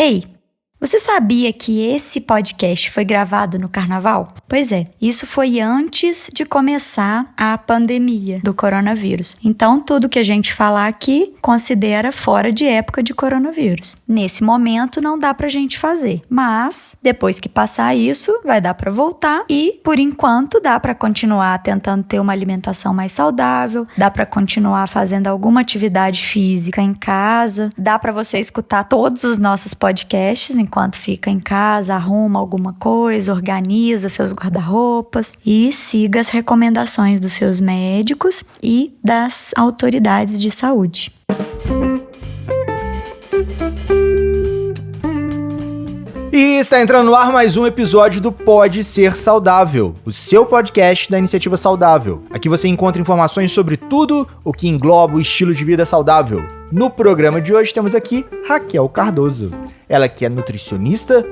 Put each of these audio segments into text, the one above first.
Ei, você sabia que esse podcast foi gravado no carnaval? Pois é, isso foi antes de começar a pandemia do coronavírus. Então, tudo que a gente falar aqui considera fora de época de coronavírus. Nesse momento, não dá pra gente fazer. Mas, depois que passar isso, vai dar pra voltar e, por enquanto, dá pra continuar tentando ter uma alimentação mais saudável, dá pra continuar fazendo alguma atividade física em casa, dá pra você escutar todos os nossos podcasts enquanto fica em casa, arruma alguma coisa, organiza seus guarda-roupas e siga as recomendações dos seus médicos e das autoridades de saúde. E está entrando no ar mais um episódio do Pode Ser Saudável, o seu podcast da Iniciativa Saudável. Aqui você encontra informações sobre tudo o que engloba o estilo de vida saudável. No programa de hoje temos aqui Raquel Cardoso. Ela que é nutricionista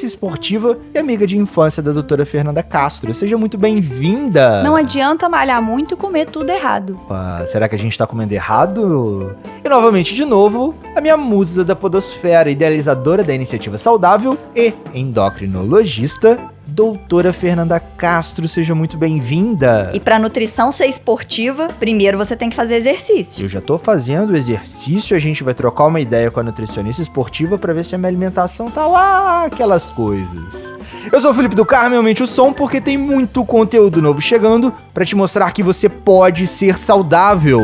esportiva e amiga de infância da doutora Fernanda Castro. Seja muito bem-vinda! Não adianta malhar muito e comer tudo errado. Será que a gente tá comendo errado? E novamente, de novo, a minha musa da podosfera, idealizadora da Iniciativa Saudável e endocrinologista, doutora Fernanda Castro. Seja muito bem-vinda! E para nutrição ser esportiva, primeiro você tem que fazer exercício. Eu já tô fazendo exercício, a gente vai trocar uma ideia com a nutricionista esportiva para ver se a minha alimentação tá lá, aquelas coisas. Eu sou o Felipe do Carmo, aumente o som porque tem muito conteúdo novo chegando para te mostrar que você pode ser saudável.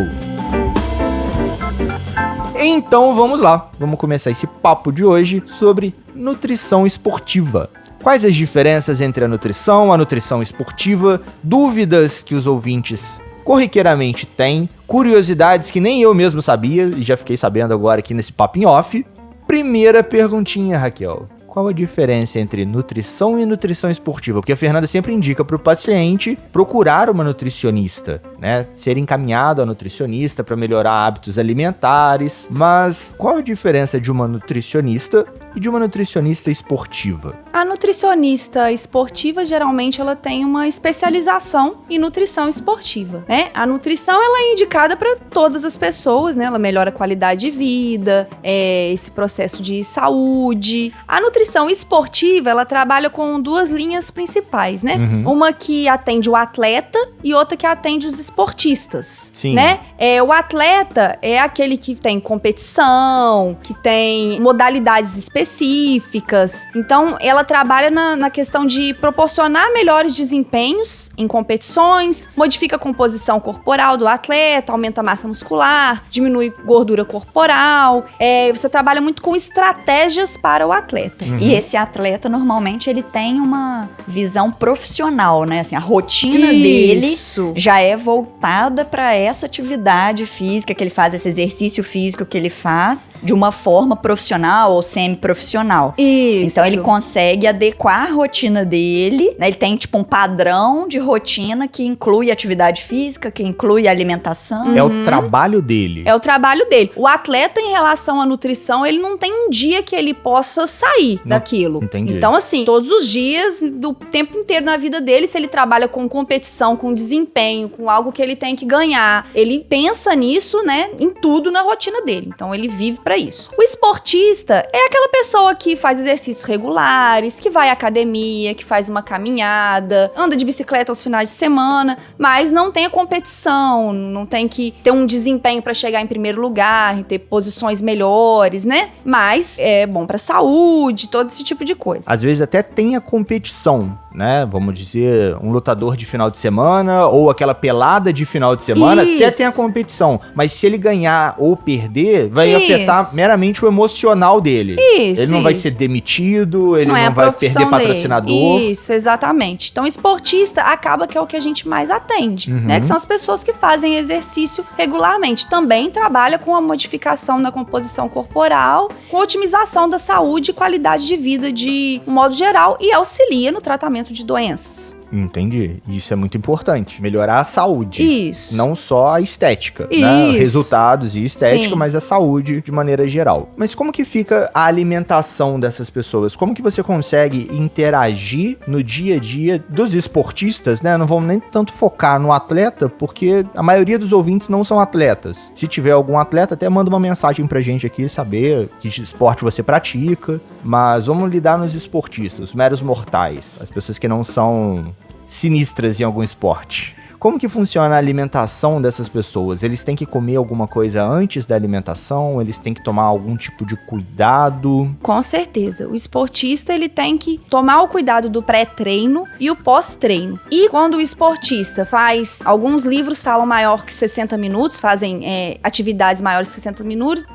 Então vamos lá, vamos começar esse papo de hoje sobre nutrição esportiva. Quais as diferenças entre a nutrição esportiva, dúvidas que os ouvintes corriqueiramente têm, curiosidades que nem eu mesmo sabia e já fiquei sabendo agora aqui nesse papo em off. Primeira perguntinha, Raquel. Qual a diferença entre nutrição e nutrição esportiva? Porque a Fernanda sempre indica para o paciente procurar uma nutricionista, né? Ser encaminhado a nutricionista para melhorar hábitos alimentares. Mas qual a diferença de uma nutricionista e de uma nutricionista esportiva? A nutricionista esportiva, geralmente, ela tem uma especialização em nutrição esportiva, né? A nutrição, ela é indicada para todas as pessoas, né? Ela melhora a qualidade de vida, esse processo de saúde. A nutrição esportiva, ela trabalha com duas linhas principais, né? Uma que atende o atleta e outra que atende os esportistas, Sim. né? O atleta é aquele que tem competição, que tem modalidades específicas. Então, ela trabalha na questão de proporcionar melhores desempenhos em competições, modifica a composição corporal do atleta, aumenta a massa muscular, diminui gordura corporal. Você trabalha muito com estratégias para o atleta. E esse atleta, normalmente, ele tem uma visão profissional, né? Assim, a rotina dele já é voltada para essa atividade física que ele faz, esse exercício físico que ele faz, de uma forma profissional ou semi-profissional. Isso. Então, ele consegue adequar a rotina dele, né? Ele tem, tipo, um padrão de rotina que inclui atividade física, que inclui alimentação. É o trabalho dele. É o trabalho dele. O atleta, em relação à nutrição, ele não tem um dia que ele possa sair daquilo. Entendi. Então, assim, todos os dias, do tempo inteiro na vida dele, se ele trabalha com competição, com desempenho, com algo que ele tem que ganhar, ele pensa nisso, né, em tudo na rotina dele. Então, ele vive pra isso. O esportista é aquela pessoa que faz exercícios regulares, que vai à academia, que faz uma caminhada, anda de bicicleta aos finais de semana, mas não tem a competição, não tem que ter um desempenho pra chegar em primeiro lugar, ter posições melhores, né? Mas é bom pra saúde, todo esse tipo de coisa. Às vezes até tem a competição, né? Vamos dizer, um lutador de final de semana ou aquela pelada de final de semana, Isso. até tem a competição. Mas se ele ganhar ou perder, vai afetar meramente o emocional dele. Isso. Ele não vai ser demitido, ele não vai perder patrocinador. Isso, exatamente. Então, esportista acaba que é o que a gente mais atende, né? Que são as pessoas que fazem exercício regularmente. Também trabalha com a modificação na composição corporal, com otimização da saúde e qualidade de vida de um modo geral e auxilia no tratamento de doenças. Entendi. Isso é muito importante. Melhorar a saúde. Isso. Não só a estética, Isso. né? Resultados e estética, Sim. mas a saúde de maneira geral. Mas como que fica a alimentação dessas pessoas? Como que você consegue interagir no dia a dia dos esportistas, né? Não vamos nem tanto focar no atleta, porque a maioria dos ouvintes não são atletas. Se tiver algum atleta, até manda uma mensagem pra gente aqui, saber que esporte você pratica. Mas vamos lidar nos esportistas, os meros mortais, as pessoas que não são sinistras em algum esporte. Como que funciona a alimentação dessas pessoas? Eles têm que comer alguma coisa antes da alimentação? Eles têm que tomar algum tipo de cuidado? Com certeza. O esportista, ele tem que tomar o cuidado do pré-treino e o pós-treino. E quando o esportista faz... Alguns livros falam maior que 60 minutos, fazem atividades maiores que 60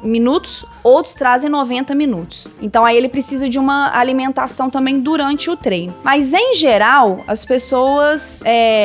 minutos, outros trazem 90 minutos. Então, aí ele precisa de uma alimentação também durante o treino. Mas, em geral, as pessoas...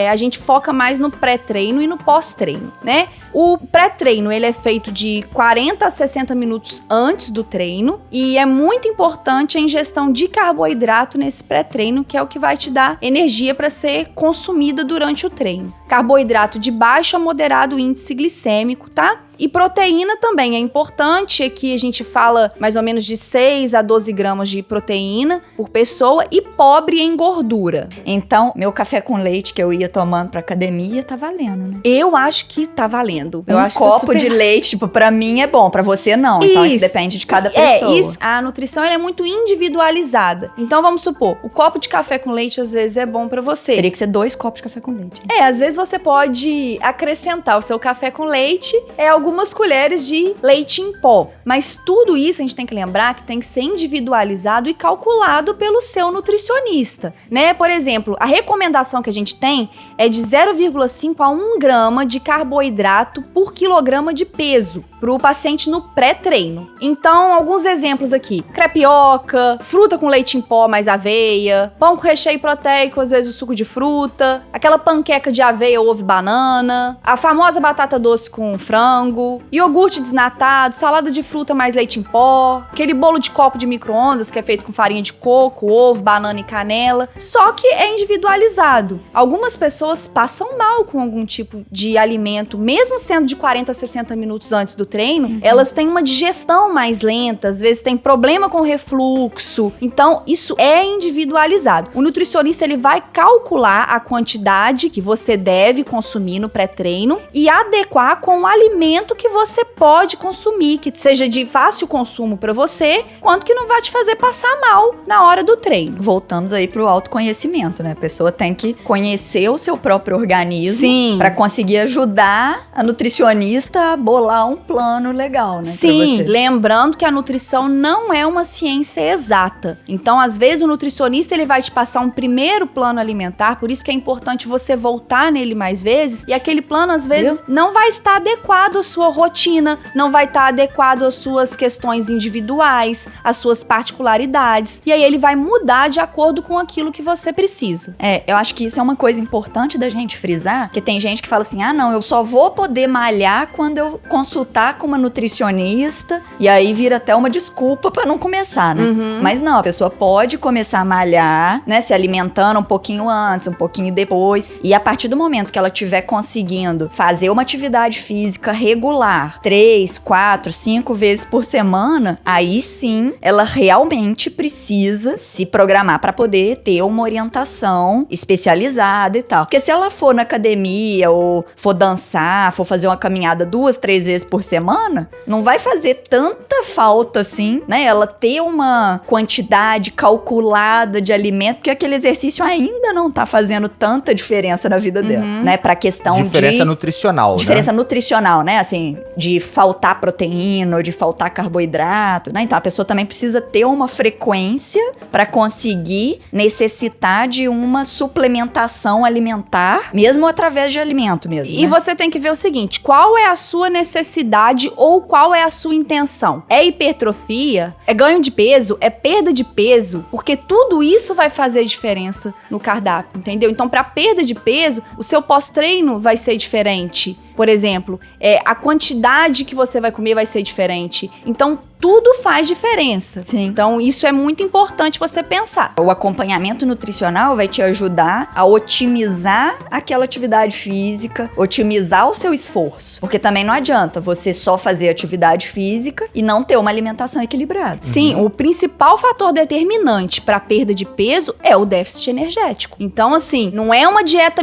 a gente foca mais no pré-treino e no pós-treino, né? O pré-treino, ele é feito de 40 a 60 minutos antes do treino e é muito importante a ingestão de carboidrato nesse pré-treino, que é o que vai te dar energia para ser consumida durante o treino. Carboidrato de baixo a moderado índice glicêmico, tá? E proteína também é importante, aqui a gente fala mais ou menos de 6 a 12 gramas de proteína por pessoa e pobre em gordura. Então, meu café com leite que eu ia tomando pra academia tá valendo, né? Eu acho que tá valendo. Eu Um acho que tá copo super... de leite, tipo, pra mim é bom, pra você não. Então isso depende de cada pessoa. Isso. A nutrição ela é muito individualizada. Então vamos supor, o copo de café com leite às vezes é bom pra você. Teria que ser 2 copos de café com leite. Às vezes você pode acrescentar o seu café com leite, algumas colheres de leite em pó. Mas tudo isso a gente tem que lembrar que tem que ser individualizado e calculado pelo seu nutricionista, né? Por exemplo, a recomendação que a gente tem é de 0,5 a 1 grama de carboidrato por quilograma de peso para o paciente no pré-treino. Então, alguns exemplos aqui. Crepioca, fruta com leite em pó mais aveia, pão com recheio proteico, às vezes o suco de fruta, aquela panqueca de aveia, ovo e banana, a famosa batata doce com frango, iogurte desnatado, salada de fruta mais leite em pó, aquele bolo de copo de micro-ondas que é feito com farinha de coco, ovo, banana e canela. Só que é individualizado. Algumas pessoas passam mal com algum tipo de alimento, mesmo sendo de 40 a 60 minutos antes do treino, elas têm uma digestão mais lenta, às vezes tem problema com refluxo. Então, isso é individualizado. O nutricionista, ele vai calcular a quantidade que você deve consumir no pré-treino e adequar com o alimento que você pode consumir, que seja de fácil consumo para você, quanto que não vai te fazer passar mal na hora do treino. Voltamos aí pro autoconhecimento, né? A pessoa tem que conhecer o seu próprio organismo para conseguir ajudar a nutricionista a bolar um plano legal, né? Sim, lembrando que a nutrição não é uma ciência exata. Então, às vezes, o nutricionista ele vai te passar um primeiro plano alimentar, por isso que é importante você voltar nele mais vezes, e aquele plano, às vezes, não vai estar adequado à sua rotina, não vai estar adequado às suas questões individuais, às suas particularidades, e aí ele vai mudar de acordo com aquilo que você precisa. Eu acho que isso é uma coisa importante da gente frisar, que tem gente que fala assim, não, eu só vou poder malhar quando eu consultar com uma nutricionista, e aí vira até uma desculpa pra não começar, né? Mas não, a pessoa pode começar a malhar, né, se alimentando um pouquinho antes, um pouquinho depois, e a partir do momento que ela estiver conseguindo fazer uma atividade física regular, 3, 4, 5 vezes por semana, aí sim, ela realmente precisa se programar pra poder ter uma orientação especializada e tal. Porque se ela for na academia, ou for dançar, for fazer uma caminhada 2, 3 vezes por semana, não vai fazer tanta falta assim, né? Ela ter uma quantidade calculada de alimento, porque aquele exercício ainda não tá fazendo tanta diferença na vida dela, né? Pra questão diferença nutricional, diferença nutricional, né? Assim, de faltar proteína ou de faltar carboidrato, né? Então a pessoa também precisa ter uma frequência pra conseguir necessitar de uma suplementação alimentar, mesmo através de alimento mesmo. E você tem que ver o seguinte, qual é a sua necessidade ou qual é a sua intenção? É hipertrofia? É ganho de peso? É perda de peso? Porque tudo isso vai fazer diferença no cardápio, entendeu? Então, para perda de peso, o seu pós-treino vai ser diferente. Por exemplo, a quantidade que você vai comer vai ser diferente. Então, tudo faz diferença. Sim. Então, isso é muito importante você pensar. O acompanhamento nutricional vai te ajudar a otimizar aquela atividade física, otimizar o seu esforço. Porque também não adianta você só fazer atividade física e não ter uma alimentação equilibrada. Sim, o principal fator determinante para perda de peso é o déficit energético. Então, assim, não é uma dieta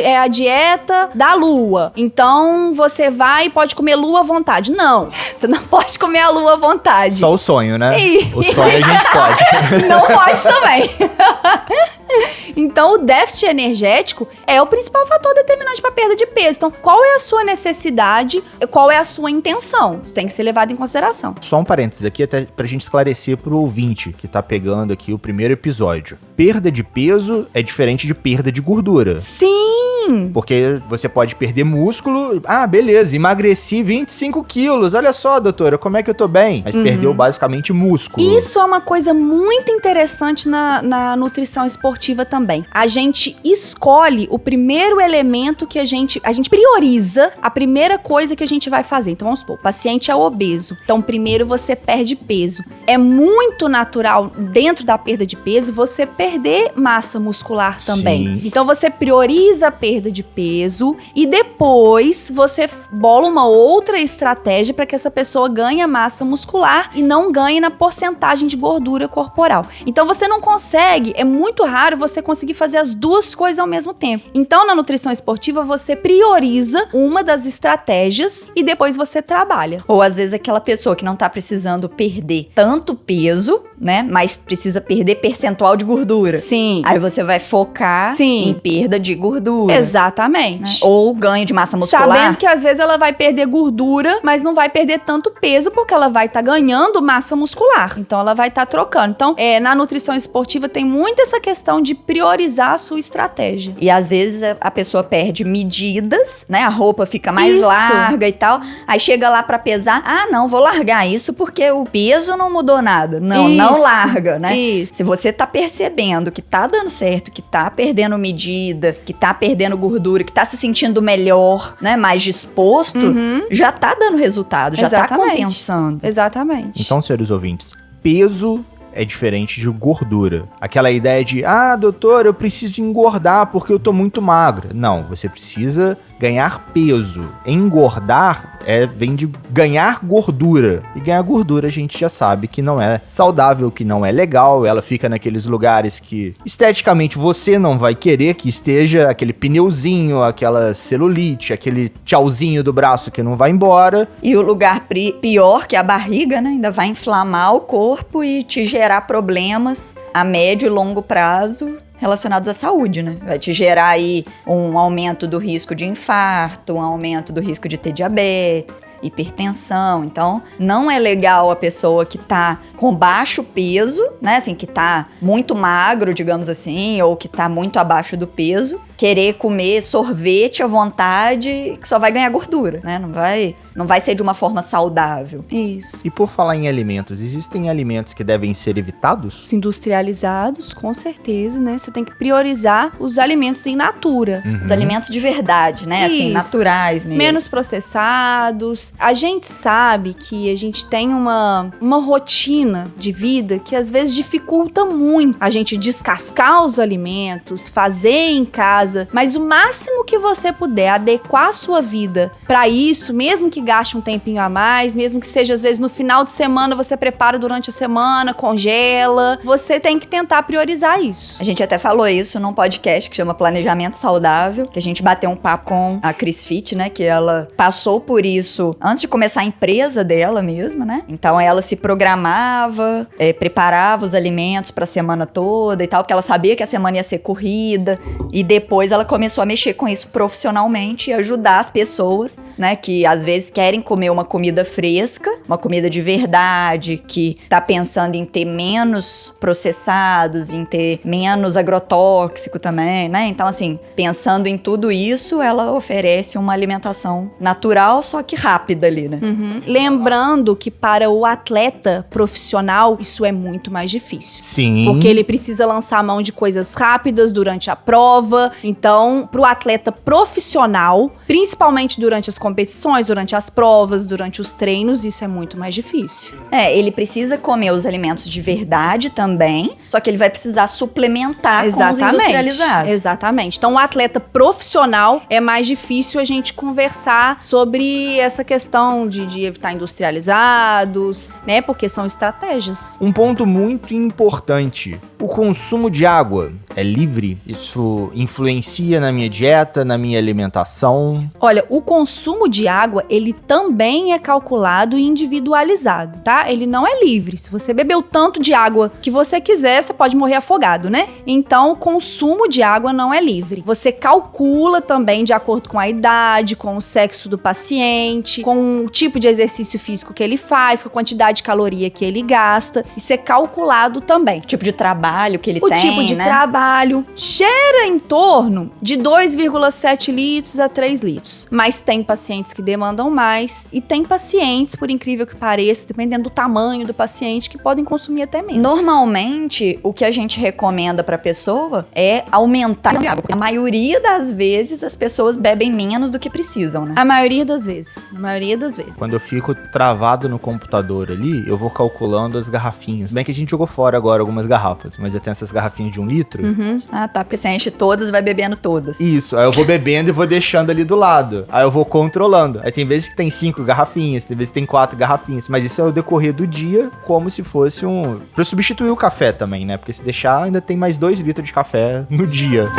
é a dieta da lua. Então, você vai e pode comer lua à vontade. Não, você não pode comer a lua à vontade. Só o sonho, né? Ih. O sonho a gente pode. Não pode também. Então, o déficit energético é o principal fator determinante para perda de peso. Então, qual é a sua necessidade? Qual é a sua intenção? Isso tem que ser levado em consideração. Só um parênteses aqui, até pra gente esclarecer pro ouvinte que tá pegando aqui o primeiro episódio. Perda de peso é diferente de perda de gordura. Sim! Porque você pode perder músculo. Ah, beleza, emagreci 25 quilos. Olha só, doutora, como é que eu tô bem? Mas perdeu basicamente músculo. Isso é uma coisa muito interessante na nutrição esportiva também. A gente escolhe o primeiro elemento que a gente prioriza a primeira coisa que a gente vai fazer. Então, vamos supor, o paciente é obeso. Então, primeiro você perde peso. É muito natural, dentro da perda de peso, você perder massa muscular também. Sim. Então, você prioriza a perda de peso e depois você bola uma outra estratégia para que essa pessoa ganhe massa muscular e não ganhe na porcentagem de gordura corporal. Então, você não consegue, é muito raro você conseguir fazer as duas coisas ao mesmo tempo. Então, na nutrição esportiva, você prioriza uma das estratégias e depois você trabalha. Ou às vezes aquela pessoa que não tá precisando perder tanto peso, né? Mas precisa perder percentual de gordura. Sim. Aí você vai focar Sim. em perda de gordura. Exatamente. Né? Ou ganho de massa muscular. Sabendo que às vezes ela vai perder gordura, mas não vai perder tanto peso porque ela vai estar ganhando massa muscular. Então ela vai estar trocando. Então, na nutrição esportiva tem muito essa questão de priorizar a sua estratégia. E às vezes a pessoa perde medidas, né? A roupa fica mais Isso. larga e tal. Aí chega lá pra pesar. Ah, não, vou largar isso porque o peso não mudou nada. Não, Isso. não larga, né? Isso. Se você tá percebendo que tá dando certo, que tá perdendo medida, que tá perdendo gordura, que tá se sentindo melhor, né? Mais disposto, já tá dando resultado, já tá Exatamente. compensando. Exatamente. Então, senhores ouvintes, peso é diferente de gordura. Aquela ideia de, doutor, eu preciso engordar porque eu tô muito magra. Não, você precisa ganhar peso. Engordar vem de ganhar gordura. E ganhar gordura a gente já sabe que não é saudável, que não é legal. Ela fica naqueles lugares que esteticamente você não vai querer que esteja, aquele pneuzinho, aquela celulite, aquele tchauzinho do braço que não vai embora. E o lugar pior, que é a barriga, né? Ainda vai inflamar o corpo e te gerar problemas a médio e longo prazo relacionados à saúde, né? Vai te gerar aí um aumento do risco de infarto, um aumento do risco de ter diabetes, hipertensão. Então, não é legal a pessoa que tá com baixo peso, né? Assim, que tá muito magro, digamos assim, ou que tá muito abaixo do peso, querer comer sorvete à vontade que só vai ganhar gordura, né? Não vai ser de uma forma saudável. Isso. E por falar em alimentos, existem alimentos que devem ser evitados? Os industrializados, com certeza, né? Você tem que priorizar os alimentos in natura. Os alimentos de verdade, né? Assim, Isso. naturais mesmo. Menos processados. A gente sabe que a gente tem uma rotina de vida que às vezes dificulta muito a gente descascar os alimentos, fazer em casa, mas o máximo que você puder adequar a sua vida para isso, mesmo que gaste um tempinho a mais, mesmo que seja às vezes no final de semana, você prepara durante a semana, congela, você tem que tentar priorizar isso. A gente até falou isso num podcast que chama Planejamento Saudável, que a gente bateu um papo com a Cris Fit, né? Que ela passou por isso antes de começar a empresa dela mesma, né? Então ela se programava, preparava os alimentos pra semana toda e tal, porque ela sabia que a semana ia ser corrida. E depois ela começou a mexer com isso profissionalmente e ajudar as pessoas, né? Que às vezes querem comer uma comida fresca, uma comida de verdade, que tá pensando em ter menos processados, em ter menos agrotóxico também, né? Então, assim, pensando em tudo isso, ela oferece uma alimentação natural, só que rápida ali, né? Lembrando que para o atleta profissional, isso é muito mais difícil. Sim. Porque ele precisa lançar a mão de coisas rápidas durante a prova, Então, pro atleta profissional, principalmente durante as competições, durante as provas, durante os treinos, isso é muito mais difícil. Ele precisa comer os alimentos de verdade também, só que ele vai precisar suplementar com os industrializados. Exatamente. Então, o atleta profissional é mais difícil a gente conversar sobre essa questão de evitar industrializados, né? Porque são estratégias. Um ponto muito importante: o consumo de água é livre? Isso influencia na minha dieta, na minha alimentação? Olha, o consumo de água, ele também é calculado e individualizado, tá? Ele não é livre. Se você beber o tanto de água que você quiser, você pode morrer afogado, né? Então, o consumo de água não é livre. Você calcula também de acordo com a idade, com o sexo do paciente, com o tipo de exercício físico que ele faz, com a quantidade de caloria que ele gasta. Isso é calculado também. O tipo de trabalho que ele O tem, tipo de né? trabalho gera em torno de 2,7 litros a 3 litros. Mas tem pacientes que demandam mais e tem pacientes, por incrível que pareça, dependendo do tamanho do paciente, que podem consumir até menos. Normalmente, o que a gente recomenda pra pessoa é aumentar a água, porque a maioria das vezes as pessoas bebem menos do que precisam, né? A maioria das vezes. A maioria das vezes. Quando eu fico travado no computador ali, eu vou calculando as garrafinhas. Bem que a gente jogou fora agora algumas garrafas, mas eu tenho essas garrafinhas de 1 litro. Ah, tá, porque você enche todas e vai bebendo todas. Isso, aí eu vou bebendo e vou deixando ali do lado. Aí eu vou controlando. Aí tem vezes que tem 5 garrafinhas, tem vezes que tem 4 garrafinhas. Mas isso é o decorrer do dia, como se fosse pra substituir o café também, né? Porque se deixar, ainda tem mais 2 litros de café no dia.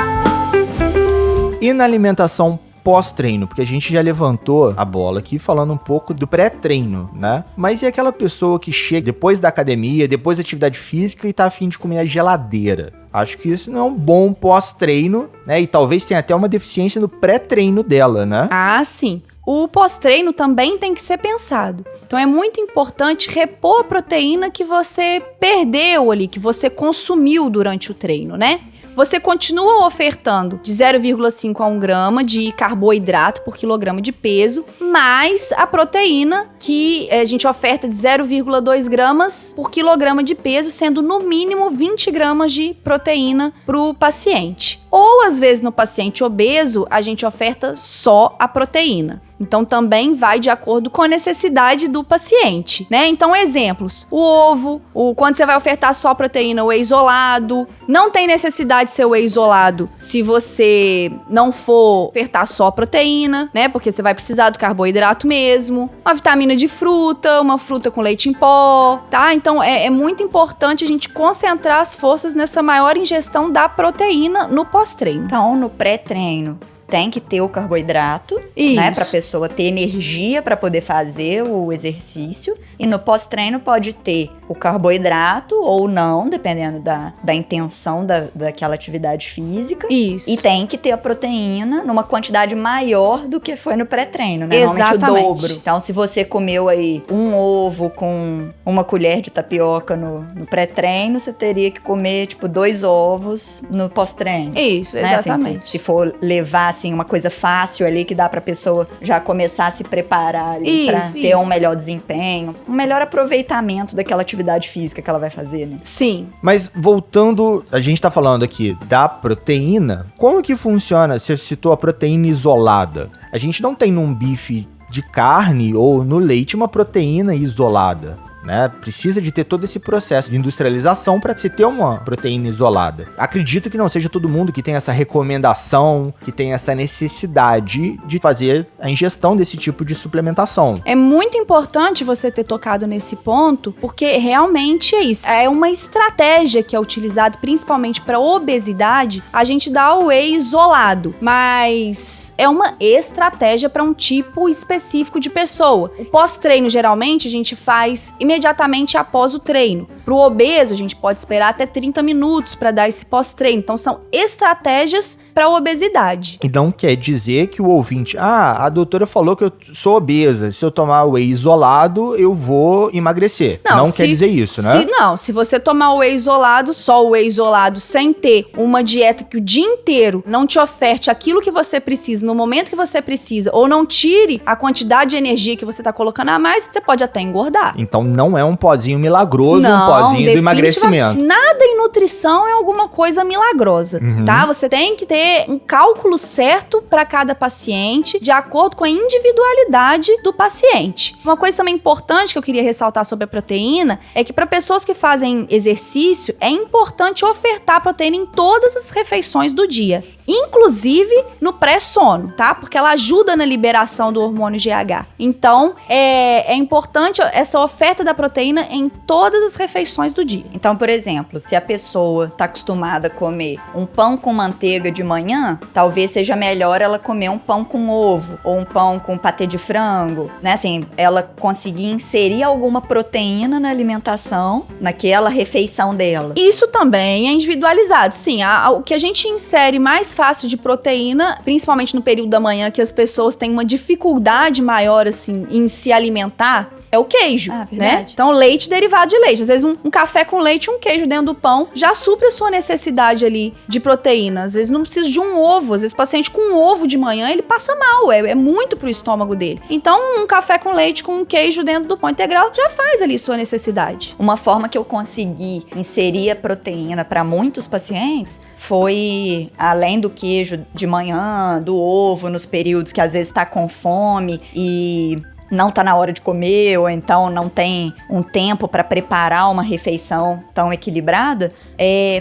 E na alimentação pós-treino, porque a gente já levantou a bola aqui falando um pouco do pré-treino, né? Mas e aquela pessoa que chega depois da academia, depois da atividade física e tá a fim de comer a geladeira? Acho que isso não é um bom pós-treino, né? E talvez tenha até uma deficiência no pré-treino dela, né? Ah, sim. O pós-treino também tem que ser pensado. Então é muito importante repor a proteína que você perdeu ali, que você consumiu durante o treino, né? Você continua ofertando de 0,5 a 1 grama de carboidrato por quilograma de peso, mais a proteína que a gente oferta de 0,2 gramas por quilograma de peso, sendo no mínimo 20 gramas de proteína para o paciente. Ou, às vezes, no paciente obeso, a gente oferta só a proteína. Então, também vai de acordo com a necessidade do paciente, né? Então, exemplos. O ovo, quando você vai ofertar só proteína, o whey isolado. Não tem necessidade de ser whey isolado se você não for ofertar só proteína, né? Porque você vai precisar do carboidrato mesmo. Uma vitamina de fruta, uma fruta com leite em pó, tá? Então, é muito importante a gente concentrar as forças nessa maior ingestão da proteína no pós-treino. Então, no pré-treino, tem que ter o carboidrato, né? Pra pessoa ter energia para poder fazer o exercício. E no pós-treino pode ter o carboidrato ou não, dependendo da intenção daquela atividade física. Isso. E tem que ter a proteína numa quantidade maior do que foi no pré-treino, né? Exatamente. Normalmente o dobro. Então, se você comeu aí um ovo com uma colher de tapioca no pré-treino, você teria que comer, 2 ovos no pós-treino. Isso, Né? exatamente. Assim, se for levar, assim, uma coisa fácil ali que dá pra pessoa já começar a se preparar ali pra ter um melhor desempenho, um melhor aproveitamento daquela atividade física que ela vai fazer, né? Sim. Mas voltando, a gente tá falando aqui da proteína. Como que funciona? Você citou a proteína isolada. A gente não tem num bife de carne ou no leite uma proteína isolada, né? Precisa de ter todo esse processo de industrialização para se ter uma proteína isolada. Acredito que não seja todo mundo que tem essa recomendação, que tem essa necessidade de fazer a ingestão desse tipo de suplementação. É muito importante você ter tocado nesse ponto, porque realmente é isso. É uma estratégia que é utilizada principalmente para obesidade, a gente dá o whey isolado, mas é uma estratégia para um tipo específico de pessoa. O pós-treino, geralmente, a gente faz imediatamente após o treino. Para o obeso, a gente pode esperar até 30 minutos para dar esse pós-treino. Então, são estratégias para obesidade. E não quer dizer que o ouvinte, a doutora falou que eu sou obesa, se eu tomar whey isolado, eu vou emagrecer. Não quer dizer isso, né? Se você tomar o whey isolado, só o whey isolado, sem ter uma dieta que o dia inteiro não te oferte aquilo que você precisa, no momento que você precisa, ou não tire a quantidade de energia que você está colocando a mais, você pode até engordar. Então, não é um pozinho milagroso, um pozinho do emagrecimento. Nada em nutrição é alguma coisa milagrosa, tá? Você tem que ter um cálculo certo para cada paciente, de acordo com a individualidade do paciente. Uma coisa também importante que eu queria ressaltar sobre a proteína é que para pessoas que fazem exercício, é importante ofertar proteína em todas as refeições do dia, inclusive no pré-sono, tá? Porque ela ajuda na liberação do hormônio GH. Então, é importante essa oferta da proteína em todas as refeições do dia. Então, por exemplo, se a pessoa tá acostumada a comer um pão com manteiga de manhã, talvez seja melhor ela comer um pão com ovo ou um pão com patê de frango, né? Assim, ela conseguir inserir alguma proteína na alimentação, naquela refeição dela. Isso também é individualizado. Sim, o que a gente insere mais fácil de proteína, principalmente no período da manhã, que as pessoas têm uma dificuldade maior, assim, em se alimentar, é o queijo, né? Então, leite derivado de leite. Às vezes, um café com leite e um queijo dentro do pão já supre a sua necessidade ali de proteína. Às vezes, não precisa de um ovo. Às vezes, o paciente com um ovo de manhã, ele passa mal. É muito pro estômago dele. Então, um café com leite com um queijo dentro do pão integral já faz ali sua necessidade. Uma forma que eu consegui inserir a proteína para muitos pacientes foi, além do queijo de manhã, do ovo, nos períodos que às vezes tá com fome e não tá na hora de comer, ou então não tem um tempo para preparar uma refeição tão equilibrada,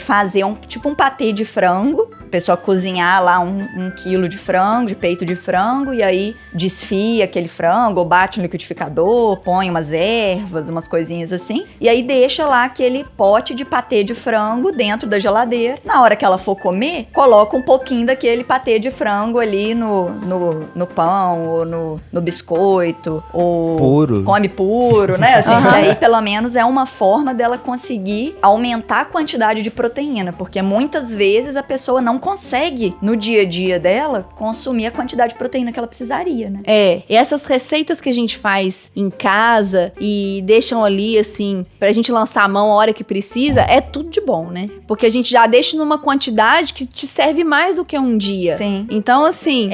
fazer um patê de frango. A pessoa cozinhar lá um quilo de frango, de peito de frango, e aí desfia aquele frango, ou bate no liquidificador, põe umas ervas, umas coisinhas assim, e aí deixa lá aquele pote de patê de frango dentro da geladeira. Na hora que ela for comer, coloca um pouquinho daquele patê de frango ali no pão, ou no biscoito, ou puro. Come puro, né? Assim, daí pelo menos é uma forma dela conseguir aumentar a quantidade de proteína, porque muitas vezes a pessoa não consegue, no dia a dia dela, consumir a quantidade de proteína que ela precisaria, né? E essas receitas que a gente faz em casa e deixam ali, assim, pra gente lançar a mão a hora que precisa, é tudo de bom, né? Porque a gente já deixa numa quantidade que te serve mais do que um dia. Sim. Então, assim,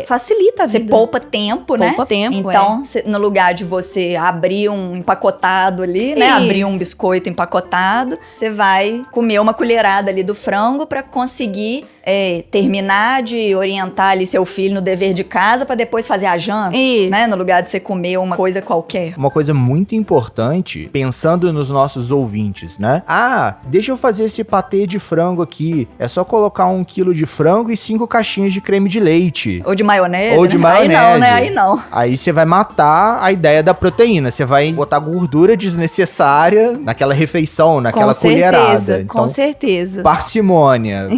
facilita a vida. Você poupa tempo, né? Poupa tempo, então, no lugar de você abrir um empacotado ali, né? Isso. Abrir um biscoito empacotado, você vai comer uma colherada ali do frango pra conseguir terminar de orientar ali seu filho no dever de casa pra depois fazer a janta, né? No lugar de você comer uma coisa qualquer. Uma coisa muito importante, pensando nos nossos ouvintes, né? Deixa eu fazer esse patê de frango aqui. É só colocar 1 quilo de frango e 5 caixinhas de creme de leite. Ou de maionese, Ou de maionese. Aí não, né? Aí não. Aí você vai matar a ideia da proteína. Você vai botar gordura desnecessária naquela refeição, naquela colherada. Então, com certeza. Parcimônia.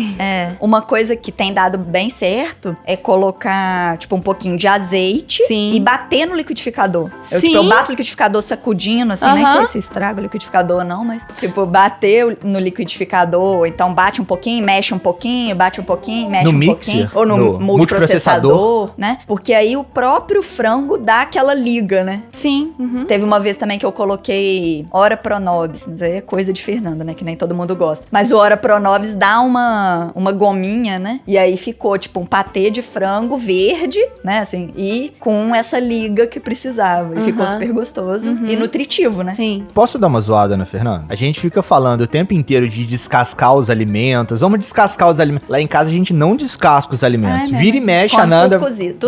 Uma coisa que tem dado bem certo é colocar, um pouquinho de azeite e bater no liquidificador. Eu bato o liquidificador sacudindo, assim, nem sei se estraga o liquidificador ou não, mas, bater no liquidificador, então bate um pouquinho, mexe um pouquinho, bate um pouquinho, mexe um pouquinho. Ou no multiprocessador, né? Porque aí o próprio frango dá aquela liga, né? Sim. Teve uma vez também que eu coloquei Ora Pronobis, mas aí é coisa de Fernanda, né? Que nem todo mundo gosta. Mas o Ora Pronobis dá uma gominha, né? E aí ficou, um patê de frango verde, né? Assim, e com essa liga que precisava. E ficou super gostoso e nutritivo, né? Sim. Posso dar uma zoada na Fernanda? A gente fica falando o tempo inteiro de descascar os alimentos. Vamos descascar os alimentos. Lá em casa a gente não descasca os alimentos. Vira e mexe, a Nanda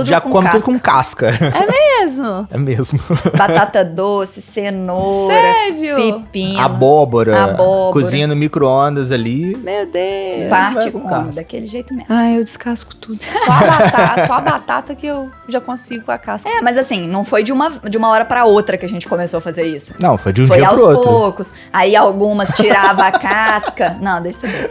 já come tudo com casca. É mesmo? É mesmo. Batata doce, cenoura, Sério? pepino, Abóbora. Cozinha no micro-ondas ali. Meu Deus. Parte come, daquele jeito mesmo. Eu descasco tudo. Só a batata que eu já consigo com a casca. Mas assim, não foi de uma hora pra outra que a gente começou a fazer isso. Não, foi de um dia pro outro. Foi aos poucos. Aí algumas tirava a casca. Não, deixa eu ver.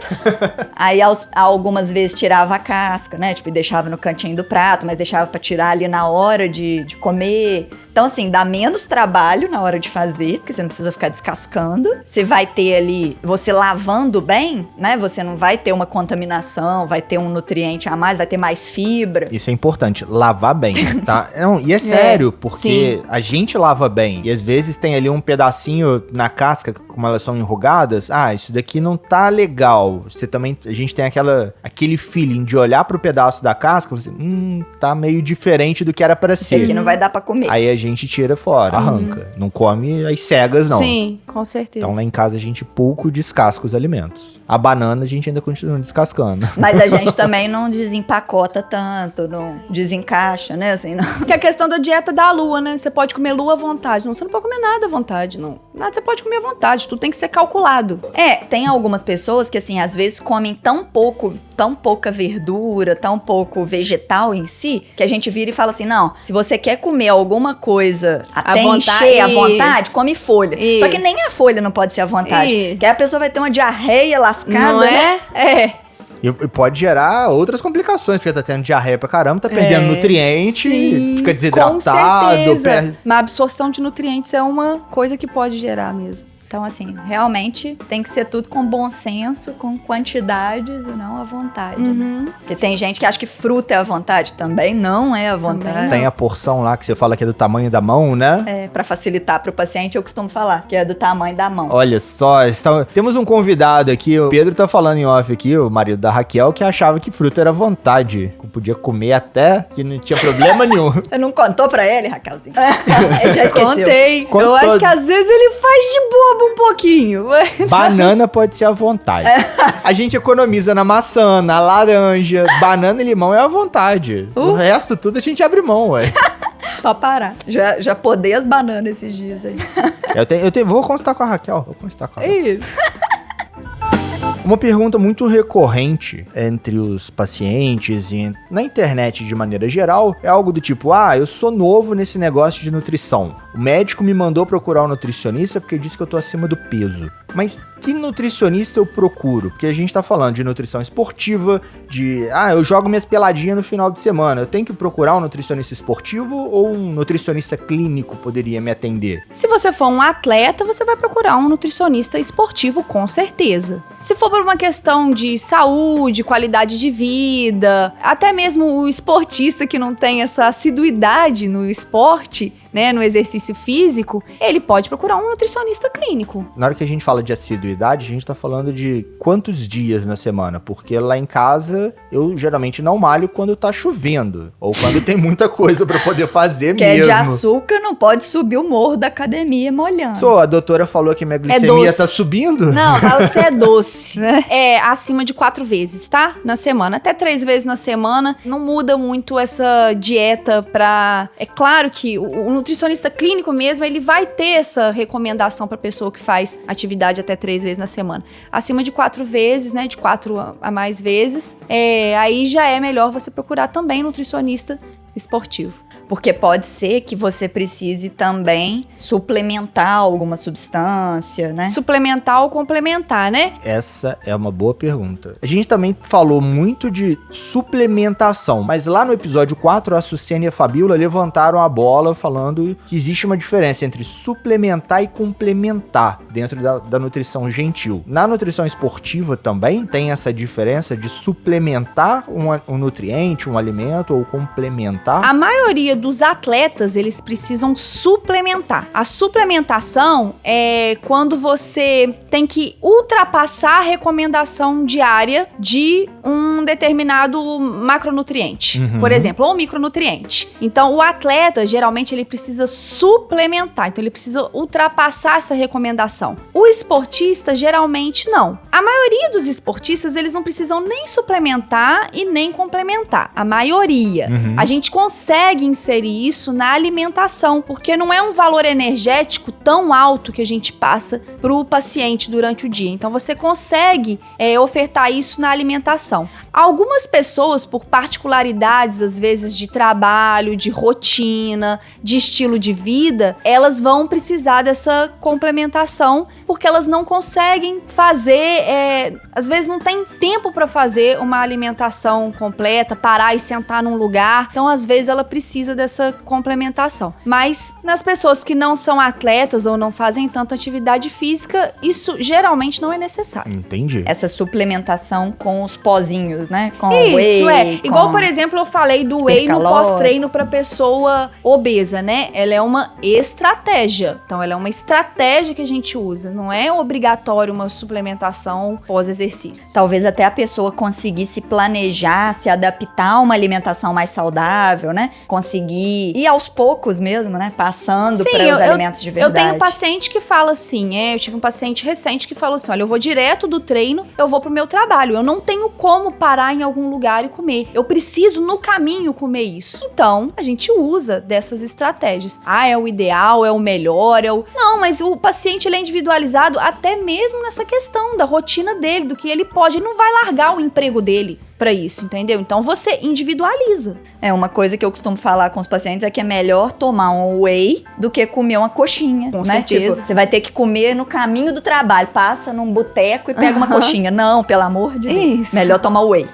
Aí algumas vezes tirava a casca, né? E deixava no cantinho do prato, mas deixava pra tirar ali na hora de comer. Então, assim, dá menos trabalho na hora de fazer, porque você não precisa ficar descascando. Você vai ter ali, você lavando bem, né? Você não vai ter uma contaminação, vai ter um nutriente a mais, vai ter mais fibra. Isso é importante, lavar bem, tá? Não, e é sério, porque a gente lava bem. E às vezes tem ali um pedacinho na casca, como elas são enrugadas. Isso daqui não tá legal. A gente tem aquele feeling de olhar pro pedaço da casca e falar assim, tá meio diferente do que era pra ser. Isso aqui não vai dar pra comer. Aí a gente gente tira fora, arranca. Não come as cegas, não. Sim, com certeza. Então lá em casa a gente pouco descasca os alimentos. A banana a gente ainda continua descascando. Mas a gente também não desempacota tanto, não desencaixa, né? Assim, não. Que é a questão da dieta da lua, né? Você pode comer lua à vontade. Não, você não pode comer nada à vontade, não. Nada você pode comer à vontade. Tudo tem que ser calculado. Tem algumas pessoas que, assim, às vezes comem tão pouca verdura, tão pouco vegetal em si, que a gente vira e fala assim, não, se você quer comer alguma coisa até encher à vontade, come folha. Isso. Só que nem a folha não pode ser à vontade. Isso. Porque aí a pessoa vai ter uma diarreia lascada, Não né? E pode gerar outras complicações, porque tá tendo diarreia pra caramba, tá perdendo nutriente, sim, fica desidratado. com certeza. Perde... Mas a absorção de nutrientes é uma coisa que pode gerar mesmo. Então, assim, realmente tem que ser tudo com bom senso, com quantidades e não à vontade. Né? Porque tem gente que acha que fruta é à vontade. Também não é à vontade. Tem a porção lá que você fala que é do tamanho da mão, né? Pra facilitar pro paciente, eu costumo falar que é do tamanho da mão. Olha só, temos um convidado aqui, o Pedro tá falando em off aqui, o marido da Raquel, que achava que fruta era à vontade. Que podia comer até, que não tinha problema nenhum. Você não contou pra ele, Raquelzinho? Ele já esqueceu. Contei. Contou. Eu acho que às vezes ele faz de bobo um pouquinho. Banana pode ser à vontade. A gente economiza na maçã, na laranja. Banana e limão é à vontade. O resto tudo a gente abre mão, ué. Pra parar. Já podei as bananas esses dias aí. Vou consultar com a Raquel. Isso. Uma pergunta muito recorrente entre os pacientes e na internet de maneira geral é algo do tipo, eu sou novo nesse negócio de nutrição. O médico me mandou procurar um nutricionista porque disse que eu tô acima do peso. Mas que nutricionista eu procuro? Porque a gente tá falando de nutrição esportiva, eu jogo minhas peladinhas no final de semana. Eu tenho que procurar um nutricionista esportivo ou um nutricionista clínico poderia me atender? Se você for um atleta, você vai procurar um nutricionista esportivo, com certeza. Se for por uma questão de saúde, qualidade de vida, até mesmo o esportista que não tem essa assiduidade no esporte, né, no exercício físico, ele pode procurar um nutricionista clínico. Na hora que a gente fala de assiduidade, a gente tá falando de quantos dias na semana, porque lá em casa eu geralmente não malho quando tá chovendo, ou quando tem muita coisa pra poder fazer que mesmo. Que é de açúcar, não pode subir o morro da academia molhando. A doutora falou que minha glicemia tá subindo? Não, fala que você é doce. É acima de 4 vezes, tá? Na semana, até 3 vezes na semana. Não muda muito essa dieta pra... É claro que o nutricionista clínico mesmo, ele vai ter essa recomendação pra pessoa que faz atividade até 3 vezes na semana. Acima de 4 vezes, né? De 4 a mais vezes, aí já é melhor você procurar também nutricionista esportivo. Porque pode ser que você precise também suplementar alguma substância, né? Suplementar ou complementar, né? Essa é uma boa pergunta. A gente também falou muito de suplementação, mas lá no episódio 4, a Sucene e a Fabíola levantaram a bola falando que existe uma diferença entre suplementar e complementar dentro da nutrição gentil. Na nutrição esportiva também tem essa diferença de suplementar um nutriente, um alimento ou complementar? A maioria dos atletas, eles precisam suplementar. A suplementação é quando você tem que ultrapassar a recomendação diária de um determinado macronutriente, por exemplo, ou micronutriente. Então, o atleta, geralmente, ele precisa suplementar. Então, ele precisa ultrapassar essa recomendação. O esportista, geralmente, não. A maioria dos esportistas, eles não precisam nem suplementar e nem complementar. A maioria. A gente consegue inserir isso na alimentação, porque não é um valor energético tão alto que a gente passa para o paciente durante o dia. Então, você consegue ofertar isso na alimentação. Algumas pessoas, por particularidades, às vezes, de trabalho, de rotina, de estilo de vida, elas vão precisar dessa complementação, porque elas não conseguem fazer, às vezes não tem tempo para fazer uma alimentação completa, parar e sentar num lugar. Então, às vezes, ela precisa dessa complementação. Mas, nas pessoas que não são atletas ou não fazem tanta atividade física, isso geralmente não é necessário. Entendi. Essa suplementação com os pozinhos, né? Com Isso, whey, igual, com por exemplo, eu falei do whey no hipercalórico. pós-treino pra pessoa obesa, né? Ela é uma estratégia. Então, ela é uma estratégia que a gente usa. Não é obrigatório uma suplementação pós-exercício. Talvez até a pessoa conseguir se planejar, se adaptar a uma alimentação mais saudável, né? Conseguir ir aos poucos mesmo, né? Passando para os alimentos de verdade. Eu tenho paciente que fala assim, eu tive um paciente recente que falou assim, olha, eu vou direto do treino, eu vou pro meu trabalho, eu não tenho como parar em algum lugar e comer, eu preciso no caminho comer isso. Então, a gente usa dessas estratégias. É o ideal, é o melhor, Não, mas o paciente, ele é individualizado até mesmo nessa questão da rotina dele, do que ele pode, ele não vai largar o emprego dele pra isso, entendeu? Então você individualiza. Uma coisa que eu costumo falar com os pacientes é que é melhor tomar um whey do que comer uma coxinha, Com né? certeza. Tipo, você vai ter que comer no caminho do trabalho, passa num boteco e pega uma coxinha. Não, pelo amor de Deus. Isso. Melhor tomar whey.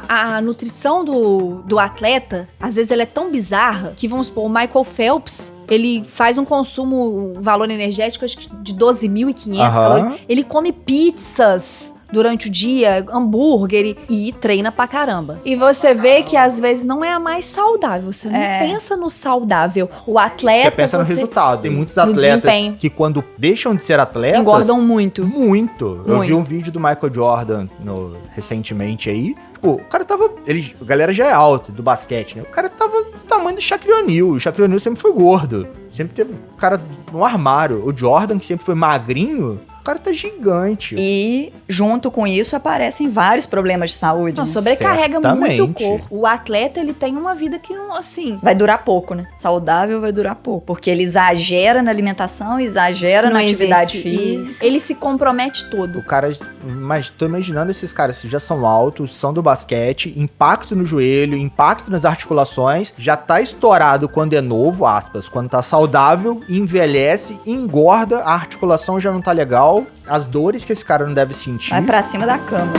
A nutrição do atleta, às vezes ela é tão bizarra que, vamos supor, o Michael Phelps, ele faz um consumo, um valor energético acho que de 12.500 calorias. Ele come pizzas durante o dia, hambúrguer e treina pra caramba. E você vê que às vezes não é a mais saudável. Você não pensa no saudável. O atleta... Você pensa no resultado. Tem muitos atletas desempenho. que quando deixam de ser atletas... engordam muito. Muito. Eu vi um vídeo do Michael Jordan recentemente aí. Pô, o cara tava... A galera já é alta do basquete, né? O cara tava do tamanho do Shaquille O'Neal. O Shaquille O'Neal sempre foi gordo. Sempre teve o cara no armário. O Jordan, que sempre foi magrinho... O cara tá gigante. E junto com isso aparecem vários problemas de saúde. Não, né? sobrecarrega Certamente. muito o corpo. O atleta, ele tem uma vida que não, assim... Vai durar pouco, né? Saudável vai durar pouco. Porque ele exagera na alimentação, exagera na atividade física. Ele se compromete todo. O cara... Tô imaginando esses caras que já são altos, são do basquete, impacto no joelho, impacto nas articulações, já tá estourado quando é novo, aspas, quando tá saudável, envelhece, engorda, a articulação já não tá legal, as dores que esse cara não deve sentir. Vai pra cima da cama.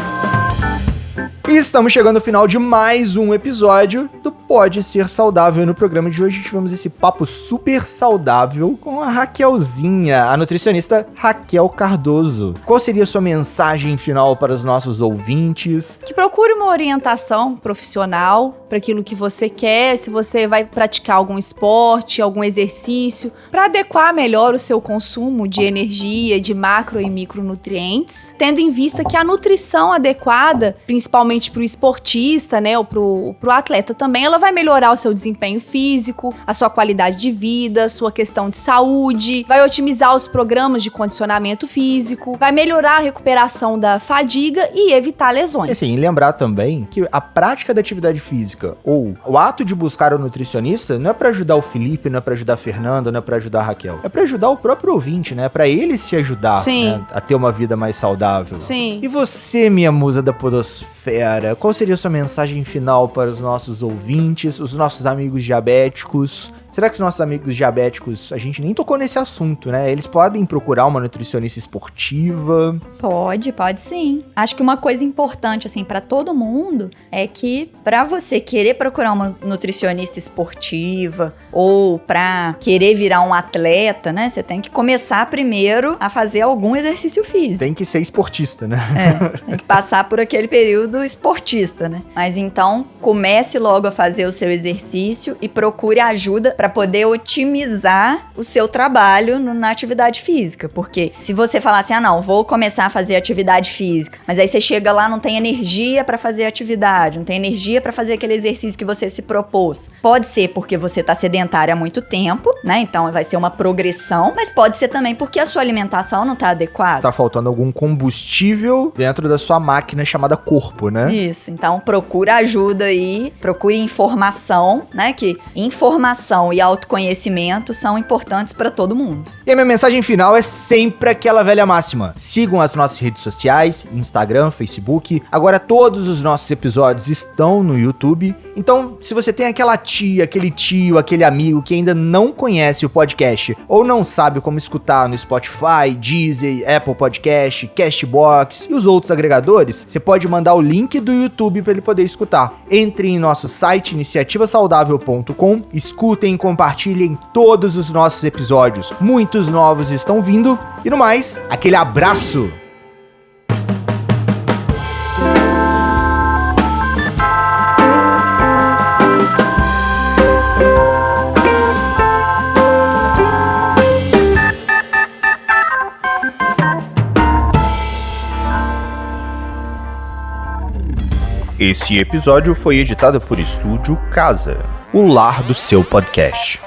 E estamos chegando ao final de mais um episódio do Pode Ser Saudável. No programa de hoje tivemos esse papo super saudável com a Raquelzinha, a nutricionista Raquel Cardoso. Qual seria a sua mensagem final para os nossos ouvintes? Que procure uma orientação profissional para aquilo que você quer, se você vai praticar algum esporte, algum exercício, para adequar melhor o seu consumo de energia, de macro e micronutrientes, tendo em vista que a nutrição adequada, principalmente para o esportista, né, ou pro atleta também, ela vai melhorar o seu desempenho físico, a sua qualidade de vida, a sua questão de saúde, vai otimizar os programas de condicionamento físico, vai melhorar a recuperação da fadiga e evitar lesões. E assim, lembrar também que a prática da atividade física ou o ato de buscar o nutricionista não é para ajudar o Felipe, não é para ajudar a Fernanda, não é para ajudar a Raquel. É para ajudar o próprio ouvinte, né? Para ele se ajudar, né? A ter uma vida mais saudável. Sim. E você, minha musa da podosfera, qual seria a sua mensagem final para os nossos ouvintes, os nossos amigos diabéticos? Será que os nossos amigos diabéticos, a gente nem tocou nesse assunto, né? Eles podem procurar uma nutricionista esportiva? Pode sim. Acho que uma coisa importante, assim, pra todo mundo é que pra você querer procurar uma nutricionista esportiva ou pra querer virar um atleta, né? Você tem que começar primeiro a fazer algum exercício físico. Tem que ser esportista, né? Tem que passar por aquele período esportista, né? Mas então, comece logo a fazer o seu exercício e procure ajuda pra poder otimizar o seu trabalho na atividade física. Porque se você falar assim, não, vou começar a fazer atividade física, mas aí você chega lá, não tem energia pra fazer atividade, não tem energia pra fazer aquele exercício que você se propôs. Pode ser porque você tá sedentário há muito tempo, né? Então vai ser uma progressão, mas pode ser também porque a sua alimentação não tá adequada. Tá faltando algum combustível dentro da sua máquina chamada corpo, né? Isso, então procura ajuda aí, procure informação, né? Que informação e autoconhecimento são importantes para todo mundo. E a minha mensagem final é sempre aquela velha máxima. Sigam as nossas redes sociais, Instagram, Facebook. Agora todos os nossos episódios estão no YouTube. Então, se você tem aquela tia, aquele tio, aquele amigo que ainda não conhece o podcast ou não sabe como escutar no Spotify, Deezer, Apple Podcast, Castbox e os outros agregadores, você pode mandar o link do YouTube para ele poder escutar. Entre em nosso site iniciativasaudável.com, escutem e compartilhem todos os nossos episódios. Muitos novos estão vindo. E no mais, aquele abraço! Esse episódio foi editado por Estúdio Casa, o lar do seu podcast.